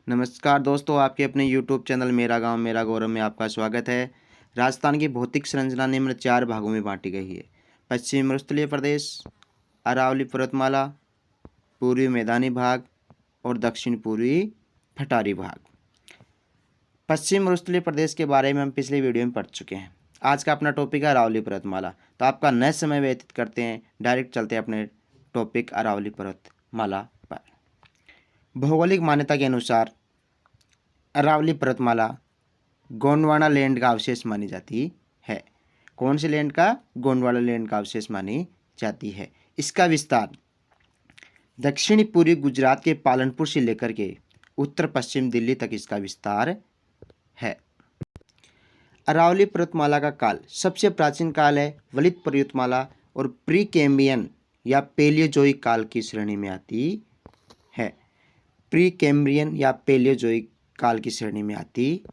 नमस्कार दोस्तों, आपके अपने YouTube चैनल मेरा गांव मेरा गौरव में आपका स्वागत है। राजस्थान की भौतिक संरचना निम्न 4 भागों में बांटी गई है। पश्चिम मरुस्थलीय प्रदेश, अरावली पर्वतमाला, पूर्वी मैदानी भाग और दक्षिण पूर्वी पठारी भाग। पश्चिम मरुस्थलीय प्रदेश के बारे में हम पिछले वीडियो में पढ़ चुके हैं। आज का अपना टॉपिक है अरावली पर्वतमाला। तो आपका न समय व्यतीत करते हैं, डायरेक्ट चलते हैं अपने टॉपिक अरावली पर्वतमाला पर। भौगोलिक मान्यता के अनुसार अरावली पर्वतमाला गोंडवाना लैंड का अवशेष मानी जाती है। कौन से लैंड का? गोंडवाना लैंड का अवशेष मानी जाती है। इसका विस्तार दक्षिणी पूर्वी गुजरात के पालनपुर से लेकर के उत्तर पश्चिम दिल्ली तक इसका विस्तार है। अरावली पर्वतमाला का काल सबसे प्राचीन काल है। वलित पर्वतमाला और प्री कैम्ब्रियन या पैलियोजोइक काल की श्रेणी में आती है। प्री कैम्ब्रियन या पैलियोजोइक काल की श्रेणी में आती।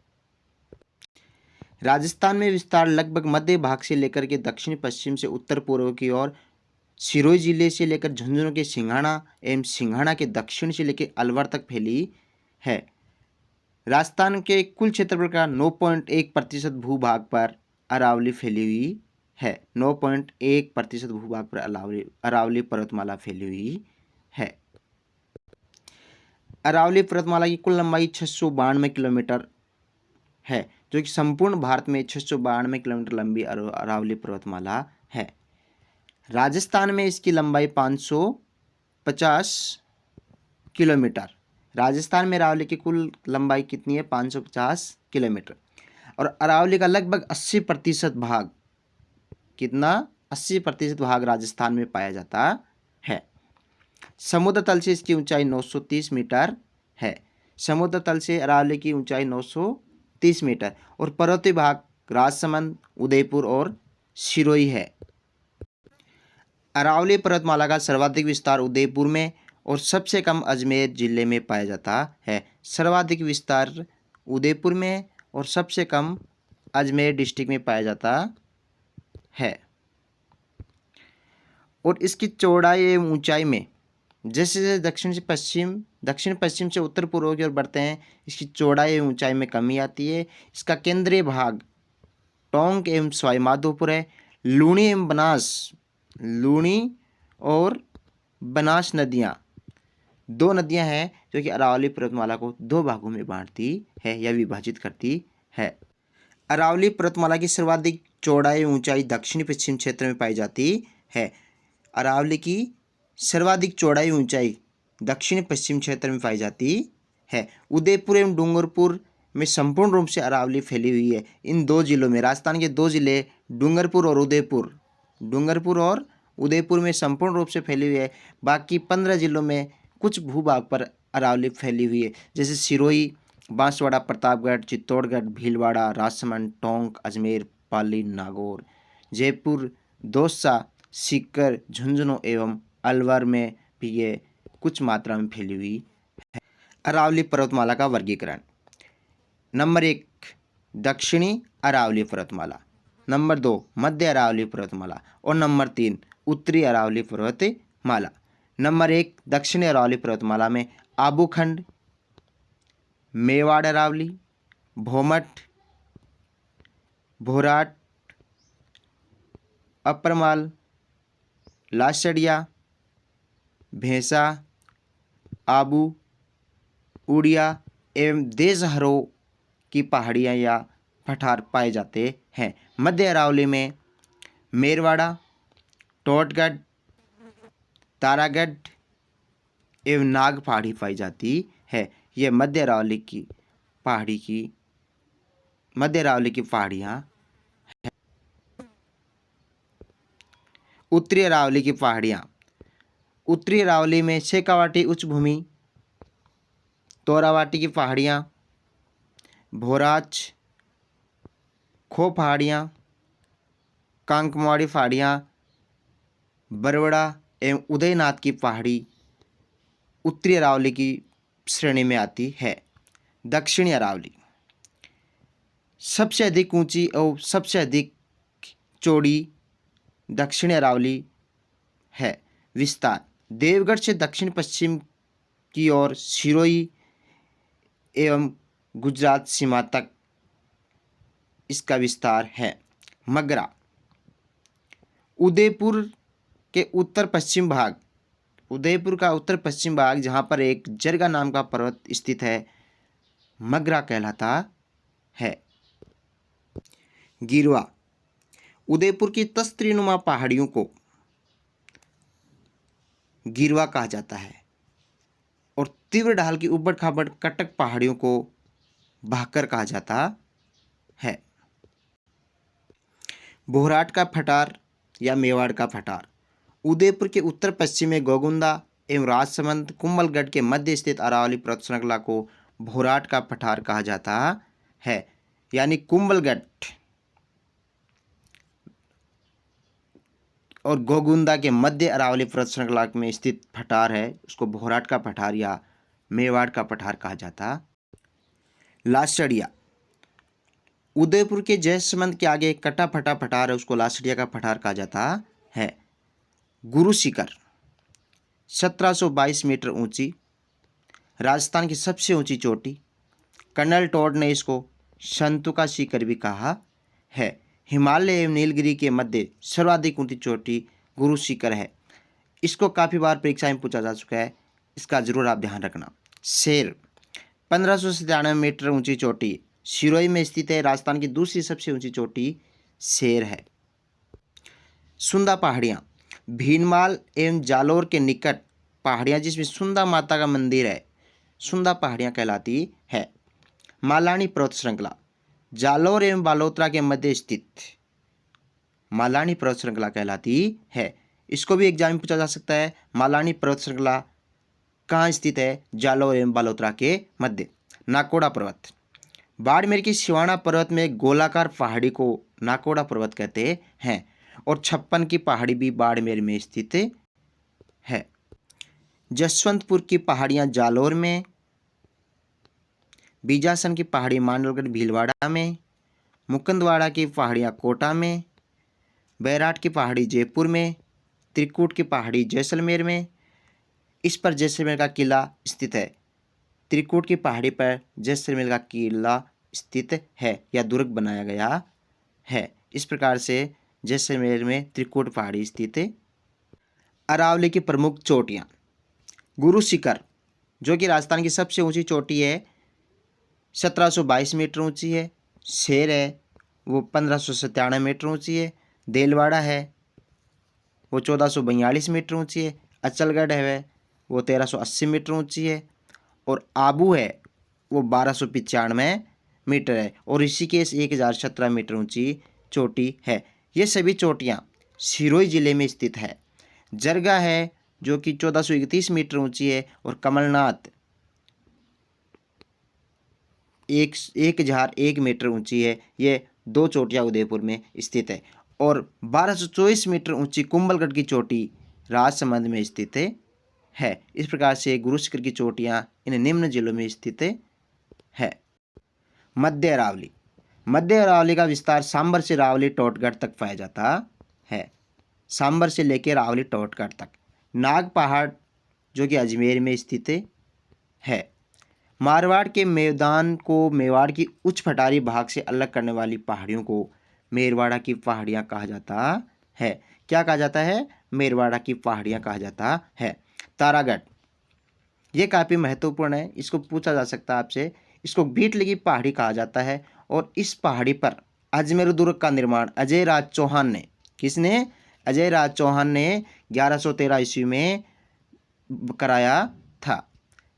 राजस्थान में विस्तार लगभग मध्य भाग से लेकर के दक्षिण पश्चिम से उत्तर पूर्व की ओर सिरोही जिले से लेकर झुंझुनू के सिंघाना एवं सिंघाना के दक्षिण से लेकर अलवर तक फैली है। राजस्थान के कुल क्षेत्रफल का 9.1% भूभाग पर अरावली फैली हुई है। 9.1% भूभाग पर अरावली पर्वतमाला फैली हुई है। अरावली पर्वतमाला की कुल लंबाई 692 किलोमीटर है, जो कि संपूर्ण भारत में 692 किलोमीटर लंबी अरावली पर्वतमाला है। राजस्थान में इसकी लंबाई 550 किलोमीटर। राजस्थान में अरावली की कुल लंबाई कितनी है? 550 किलोमीटर। और अरावली का लगभग 80% भाग, कितना? 80% भाग राजस्थान में पाया जाता है। समुद्र तल से इसकी ऊंचाई 930 मीटर है। समुद्र तल से अरावली की ऊंचाई 930 मीटर और पर्वतीय भाग राजसमंद, उदयपुर और सिरोही है। अरावली पर्वतमाला का सर्वाधिक विस्तार उदयपुर में और सबसे कम अजमेर जिले में पाया जाता है। सर्वाधिक विस्तार उदयपुर में और सबसे कम अजमेर डिस्ट्रिक्ट में पाया जाता है। और इसकी चौड़ाई एवं ऊंचाई में जैसे जैसे दक्षिण पश्चिम से उत्तर पूर्व की ओर बढ़ते हैं, इसकी चौड़ाई एवं ऊंचाई में कमी आती है। इसका केंद्रीय भाग टोंक एवं सवाई माधोपुर है। लूणी और बनास नदियाँ, 2 नदियाँ हैं जो कि अरावली पर्वतमाला को 2 भागों में बांटती है या विभाजित करती है। अरावली पर्वतमाला की सर्वाधिक चौड़ाई एवं ऊंचाई दक्षिण पश्चिम क्षेत्र में पाई जाती है। अरावली की सर्वाधिक चौड़ाई ऊंचाई दक्षिण पश्चिम क्षेत्र में पाई जाती है। उदयपुर एवं डूंगरपुर में संपूर्ण रूप से अरावली फैली हुई है। इन 2 जिलों में, राजस्थान के 2 जिले डूंगरपुर और उदयपुर में संपूर्ण रूप से फैली हुई है। बाकी 15 जिलों में कुछ भूभाग पर अरावली फैली हुई है, जैसे सिरोही, बांसवाड़ा, प्रतापगढ़, चित्तौड़गढ़, भीलवाड़ा, राजसमंद, टोंक, अजमेर, पाली, नागौर, जयपुर, दौसा, सीकर, झुंझुनू एवं अलवर में भी ये कुछ मात्रा में फैली हुई है। अरावली पर्वतमाला का वर्गीकरण: नंबर 1 दक्षिणी अरावली पर्वतमाला, नंबर 2 मध्य अरावली पर्वतमाला और नंबर 3 उत्तरी अरावली पर्वतमाला। नंबर 1 दक्षिणी अरावली पर्वतमाला में आबूखंड, मेवाड़ अरावली, भोमट, भोराट, अप्रमाल, लासड़िया, भैंसा, आबू, उड़िया एवं देशहरों की पहाड़ियाँ या पठार पाए जाते हैं। मध्य अरावली में मेरवाड़ा, टोटगढ़, तारागढ़ एवं नाग पहाड़ी पाई जाती है। यह मध्य अरावली की पहाड़ियाँ हैं। उत्तरी अरावली की पहाड़ियाँ: उत्तरी अरावली में शेखावाटी उच्च भूमि, तोरावाटी की पहाड़ियाँ, भोराच, खो पहाड़ियाँ, कांकमाड़ी पहाड़ियाँ, बरवड़ा एवं उदयनाथ की पहाड़ी उत्तरी अरावली की श्रेणी में आती है। दक्षिणी अरावली सबसे अधिक ऊंची और सबसे अधिक चौड़ी दक्षिणी अरावली है। विस्तार: देवगढ़ से दक्षिण पश्चिम की ओर सिरोही एवं गुजरात सीमा तक इसका विस्तार है। मगरा उदयपुर के उत्तर पश्चिम भाग, उदयपुर का उत्तर पश्चिम भाग जहाँ पर एक जरगा नाम का पर्वत स्थित है, मगरा कहलाता है। गिरवा उदयपुर की तख्तनुमा पहाड़ियों को गिरवा कहा जाता है और तीव्र ढाल की उबड़ खाबड़ कटक पहाड़ियों को भाकर कहा जाता है। बोहराट का पठार या मेवाड़ का पठार उदयपुर के उत्तर पश्चिम में गोगुंदा एवं राजसमंद कुंभलगढ़ के मध्य स्थित अरावली पर्वत श्रृंखला को बोहराट का पठार कहा जाता है। यानी कुंभलगढ़ और गोगुंदा के मध्य अरावली पर्वत श्रृंखला में स्थित पठार है, उसको बोहराट का पठार या मेवाड़ का पठार कहा जाता। लासड़िया उदयपुर के जयसमंद के आगे कटा फटा पठार है, उसको लासड़िया का पठार कहा जाता है। गुरु शिखर 1722 मीटर ऊंची, राजस्थान की सबसे ऊंची चोटी। कर्नल टॉड ने इसको संतों का शिखर भी कहा है। हिमालय एवं नीलगिरी के मध्य सर्वाधिक ऊंची चोटी गुरु शिखर है। इसको काफ़ी बार परीक्षा में पूछा जा चुका है, इसका जरूर आप ध्यान रखना। शेर 1597 मीटर ऊंची चोटी सिरोही में स्थित है, राजस्थान की दूसरी सबसे ऊंची चोटी शेर है। सुंदा पहाड़ियाँ भीनमाल एवं जालोर के निकट पहाड़ियाँ जिसमें सुंदा माता का मंदिर है, सुंदा पहाड़ियाँ कहलाती है। मालानी पर्वत श्रृंखला जालोर एवं बालोतरा के मध्य स्थित मालानी पर्वत श्रृंखला कहलाती है। इसको भी एग्जाम में पूछा जा सकता है, मालानी पर्वत श्रृंखला कहाँ स्थित है? जालोर एवं बालोतरा के मध्य। नाकोड़ा पर्वत बाड़मेर की सिवाना पर्वत में गोलाकार पहाड़ी को नाकोड़ा पर्वत कहते हैं और 56 की पहाड़ी भी बाड़मेर में स्थित है। जसवंतपुर की पहाड़ियाँ जालोर में, बीजासन की पहाड़ी मांडलगढ़ भीलवाड़ा में, मुकुंदवाड़ा की पहाड़ियाँ कोटा में, बैराट की पहाड़ी जयपुर में, त्रिकुट की पहाड़ी जैसलमेर में। इस पर जैसलमेर का किला स्थित है। त्रिकुट की पहाड़ी पर जैसलमेर का किला स्थित है या दुर्ग बनाया गया है। इस प्रकार से जैसलमेर में त्रिकुट पहाड़ी स्थित है। अरावली की प्रमुख चोटियाँ गुरु शिखर जो कि राजस्थान की सबसे ऊंची चोटी है, 1722 मीटर ऊंची है। शेर है वो 1597 मीटर ऊंची है। देलवाड़ा है वो 1442 मीटर ऊंची है। अचलगढ़ है वो 1380 मीटर ऊंची है और आबू है वो 1295 मीटर है और ऋषिकेश 1017 मीटर ऊंची चोटी है। ये सभी चोटियाँ सिरोही जिले में स्थित है। जरगा है जो कि 1431 मीटर ऊंची है और कमलनाथ 1001 मीटर ऊंची है। ये दो चोटियाँ उदयपुर में स्थित है और 1224 मीटर ऊंची कुंभलगढ़ की चोटी राजसमंद में स्थित है। इस प्रकार से गुरु शिखर की चोटियाँ इन निम्न जिलों में स्थित है। मध्य अरावली मध्य अरावली का विस्तार सांबर से रावली टोटगढ़ तक पाया जाता है। सांबर से लेकर रावली टोटगढ़ तक। नाग पहाड़ जो कि अजमेर में स्थित है। मारवाड़ के मैदान को मेवाड़ की उच्च पठारी भाग से अलग करने वाली पहाड़ियों को मेरवाड़ा की पहाड़ियाँ कहा जाता है। क्या कहा जाता है? मेरवाड़ा की पहाड़ियाँ कहा जाता है। तारागढ़ ये काफ़ी महत्वपूर्ण है, इसको पूछा जा सकता है आपसे। इसको बीटली की पहाड़ी कहा जाता है और इस पहाड़ी पर अजमेर दुर्ग का निर्माण अजय राज चौहान ने, किसने? अजय राज चौहान ने 1113 ईस्वी में कराया था।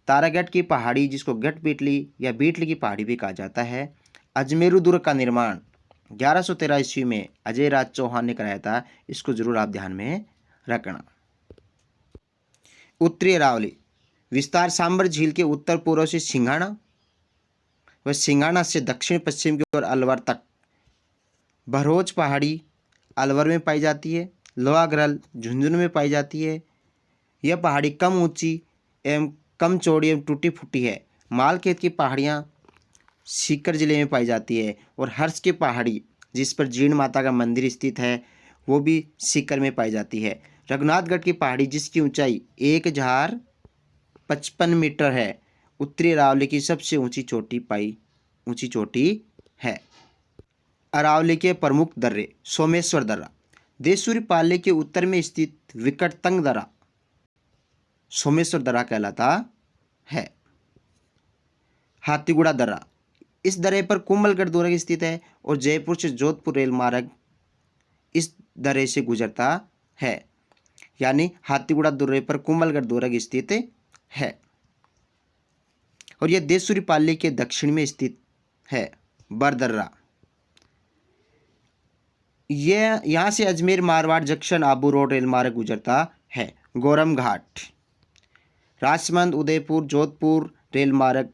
तारागढ़ की पहाड़ी जिसको गढ़ बीटली या बीटली की पहाड़ी भी कहा जाता है, अजमेरू दुर्ग का निर्माण 1113 ईस्वी में अजय राज चौहान ने कराया था। इसको जरूर आप ध्यान में रखना। उत्तरी अरावली विस्तार सांबर झील के उत्तर पूर्व से सिंघाना व सिंघाना से दक्षिण पश्चिम की ओर अलवर तक। भरोच पहाड़ी अलवर में पाई जाती है। लोहागरल झुंझुनू में पाई जाती है। यह पहाड़ी कम ऊंची एवं कम चौड़ी एवं टूटी फूटी है। मालखेत की पहाड़ियाँ सीकर जिले में पाई जाती है और हर्ष की पहाड़ी जिस पर जीर्ण माता का मंदिर स्थित है वो भी सीकर में पाई जाती है। रघुनाथगढ़ की पहाड़ी जिसकी ऊंचाई 1055 मीटर है, उत्तरी अरावली की सबसे ऊंची चोटी है। अरावली के प्रमुख दर्रे। सोमेश्वर दर्रा। देशूरी पाले के उत्तर में स्थित विकटतंग दर्रा सोमेश्वर दर्रा कहलाता है। हाथीगुड़ा दर्रा। इस दर्रे पर कुंभलगढ़ दुर्ग स्थित है और जयपुर से जोधपुर रेल मार्ग इस दर्रे से गुजरता है। यानी हाथीगुड़ा दर्रे पर कुंभलगढ़ दुर्ग स्थित है और यह देशूरी पाली के दक्षिण में स्थित है। बरदर्रा। यह यहाँ से Ajmer Marwar junction Abu road rail मार्ग गुजरता है। गोरम घाट। राजसमंद उदयपुर जोधपुर रेल मार्ग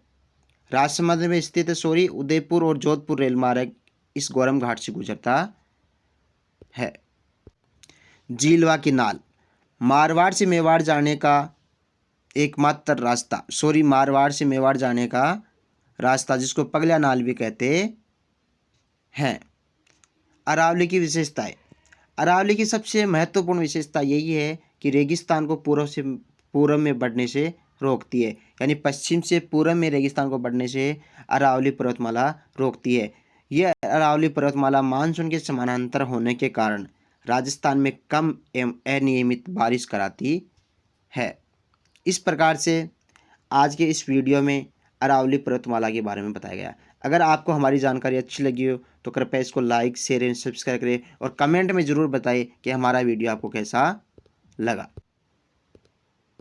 राजसमंद में स्थित है। उदयपुर और जोधपुर रेल मार्ग इस गोरम घाट से गुजरता है। झीलवा की नाल। मारवाड़ से मेवाड़ जाने का एकमात्र रास्ता मारवाड़ से मेवाड़ जाने का रास्ता जिसको पगला नाल भी कहते हैं। अरावली की विशेषताएं। अरावली की सबसे महत्वपूर्ण विशेषता यही है कि रेगिस्तान को पूर्व में बढ़ने से रोकती है। यानी पश्चिम से पूर्व में रेगिस्तान को बढ़ने से अरावली पर्वतमाला रोकती है। यह अरावली पर्वतमाला मानसून के समानांतर होने के कारण राजस्थान में कम एवं अनियमित बारिश कराती है। इस प्रकार से आज के इस वीडियो में अरावली पर्वतमाला के बारे में बताया गया। अगर आपको हमारी जानकारी अच्छी लगी हो तो कृपया इसको लाइक, शेयर एंड सब्सक्राइब करें और कमेंट में ज़रूर बताएं कि हमारा वीडियो आपको कैसा लगा।